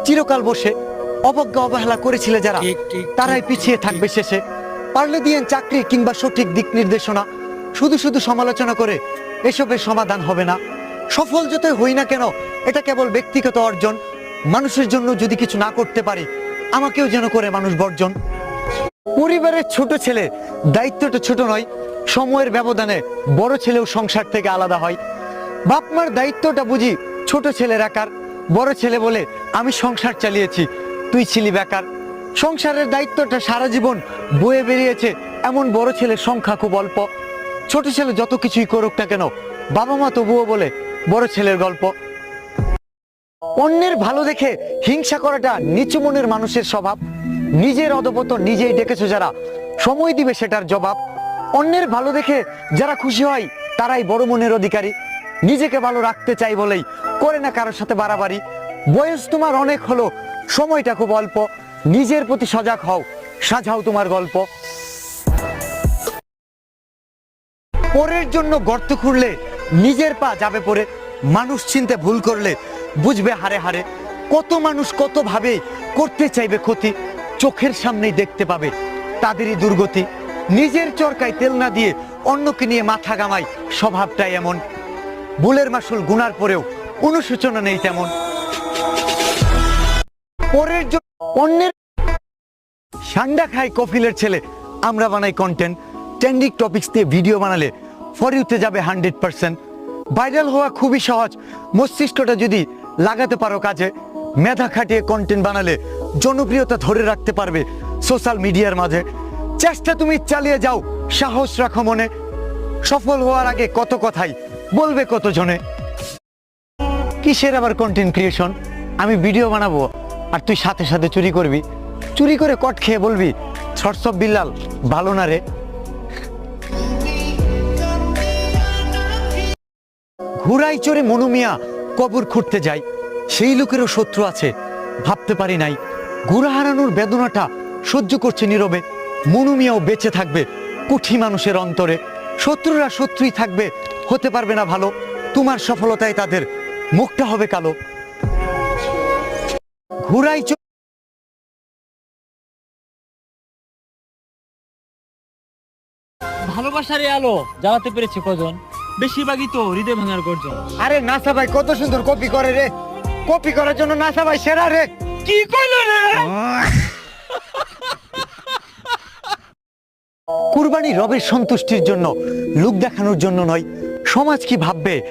চিরকাল বসে অবজ্ঞা অবহেলা করেছিল যারা, তারাই পিছিয়ে থাকবে শেষে। পারলে দিয়েন চাকরি কিংবা সঠিক দিক নির্দেশনা, শুধু শুধু সমালোচনা করে এসবের সমাধান হবে না। সফল যতই হই না কেন, এটা কেবল ব্যক্তিগত অর্জন। মানুষের জন্য যদি কিছু না করতে পারি, আমাকেও যেন করে মানুষ বর্জন। পরিবারের ছোট ছেলে, দায়িত্বটা ছোট নয়, সময়ের ব্যবধানে বড় ছেলেও সংসার থেকে আলাদা হয়। বাপ মার দায়িত্বটা বুঝি ছোট ছেলের একার। বড় ছেলে বলে আমি সংসার চালিয়েছি, তুই ছিলি বেকার। সংসারের দায়িত্বটা সারা জীবন বয়ে বেরিয়েছে, এমন বড় ছেলের সংখ্যা খুব অল্প। ছোট ছেলে যত কিছুই করুক না কেন, বাবা মা তবুও বলে বড় ছেলের গল্প। অন্যের ভালো দেখে হিংসা করাটা নিচু মনের মানুষের স্বভাব। নিজের অধপতন নিজেই ডেকেছো যারা, সময় দিবে সেটার জবাব। অন্যের ভালো দেখে যারা খুশি হয়, তারাই বড় মনের অধিকারী। নিজেকে ভালো রাখতে চাই বলেই করে না কারোর সাথে বাড়াবাড়ি। বয়স তোমার অনেক হলো, সময়টা খুব অল্প। নিজের প্রতি সজাগ হও, সাজাও তোমার গল্প। পরের জন্য গর্ত খুঁড়লে নিজের পা যাবে পড়ে। মানুষ চিনতে ভুল করলে বুঝবে হারে হারে। কত মানুষ কত ভাবে করতে চাইবে ক্ষতি, চোখের সামনেই দেখতে পাবে তাদেরই দুর্গতি। নিজের চরকায় তেল না দিয়ে অন্যকে নিয়ে মাথা ঘামায়, স্বভাবটাই এমন। ভুলের মাসুল গুনার পরেও অনুশোচনা নেই তেমন। পরের জন্য অন্যের সান্ডা খায় কফিলের ছেলে, আমরা বানাই কন্টেন্ট। ট্রেন্ডিং টপিকস দিয়ে ভিডিও বানালে ফর ইউতে যাবে 100%। ভাইরাল হওয়া খুবই সহজ, মস্তিষ্কটা যদি লাগাতে পারো কাজে। মেধা খাটিয়ে কন্টেন্ট বানালে জনপ্রিয়তা ধরে রাখতে পারবে সোশ্যাল মিডিয়ার মাঝে। চেষ্টা তুমি চালিয়ে যাও, সাহস রাখো মনে। সফল হওয়ার আগে কত কথাই বলবে কত জনে। কিসের আবার কন্টেন্ট ক্রিয়েশন? আমি ভিডিও বানাবো আর তুই সাথে সাথে চুরি করবি। চুরি করে কট খেয়ে বলবি ছটসব বিল্লাল ভালো না রে। ঘুরাই চড়ে মনু মিয়া কবর খুঁড়তে যাই, সেই লোকেরও শত্রু আছে ভাবতে পারি নাই। ঘোড়া হারানোর বেদনাটা সহ্য করছে নীরবে। মনু মিয়াও বেঁচে থাকবে কুঠি মানুষের অন্তরে। শত্রুরা শত্রুই থাকবে, হতে পারবে না ভালো। তোমার সফলতায় তাদের মুখটা হবে কালো। ঘুরাই ভালোবাসার এই আলো জ্বালাতে পেরেছে কজন, বেশিরভাগই তো হৃদয় ভাঙার গর্জন। আরে নাসা ভাই কত সুন্দর কপি করে রে। কপি করার জন্য নাসা ভাই সেরা রে। কি কইলো রে? কুরবানি রবের সন্তুষ্টির জন্য, লোক দেখানোর জন্য নয়। সমাজ কি ভাববে